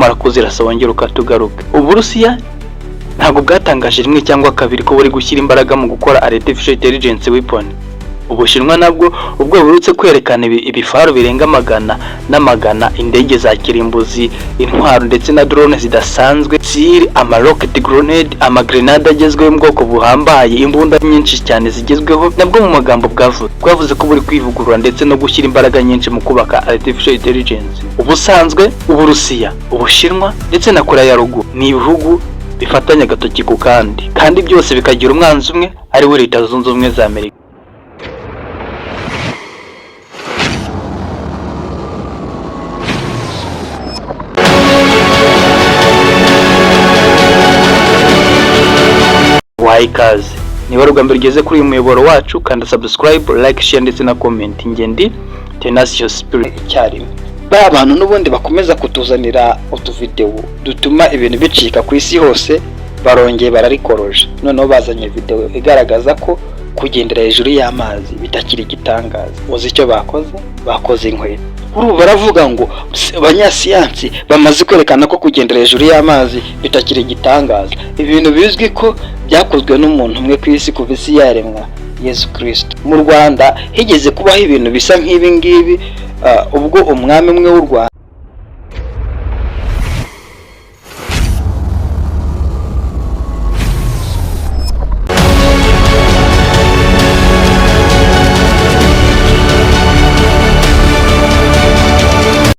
numara kuzirasa wongera ukatugaruka. Uburusiya ntabwo bwatangaje rimwe cyangwa kabiri ko buri gushyira imbaraga mu gukora artificial intelligence weapon. Ubushinwa nabwo ubwo burutse kwerekana ibifaru birenga magana indege za kirimbuzi, intwaro ndetse na drone zidasanzwe, ama rocket grenade, amagrenade agezweho mu bwoko buhambaye, imbunda nyinshi cyane zigezweho. Nabwo mu magambo bwavuze ko buri kwivugurura ndetse no gushyira imbaraga nyinshi mu kubaka artificial intelligence. Ubusanzwe Uburusiya, Ubushinwa ndetse na Korea ya Ruguru ni ibihugu bifatanya agatoki ku kandi byose bikagira umwanzi umwe ari we Leta Zunze Ubumwe za Amerika. Ikaze niba rugambye rugeze kuri uyu muyoboro wacu, kanda subscribe, like, share ndetse na comment. Ingendi Tenacious Spirit icyarimwe. Abantu n'ubundi bakomeza kutuzanira utuvideo dutuma ibintu bicika ku isi hose, barongeye bararikoroje. Noneho bazanye video igaragaza ko kugendera hejuru y'amazi bitakiri igitangaza. Uzi icyo bakoze inkweto. Ubu baravuga ngo abanyasiyansi bamaze kwerekana ko kugendera hejuru y'amazi bitakiri igitangaza. Ibintu bizwi ko byakozwe n'umuntu umwe ku isi kuva isi yaremwa, Yesu Kristo. Mu Rwanda higeze kubaho ibintu bisa nk'ibi ngibi ubwo umwami umwe w'u Rwanda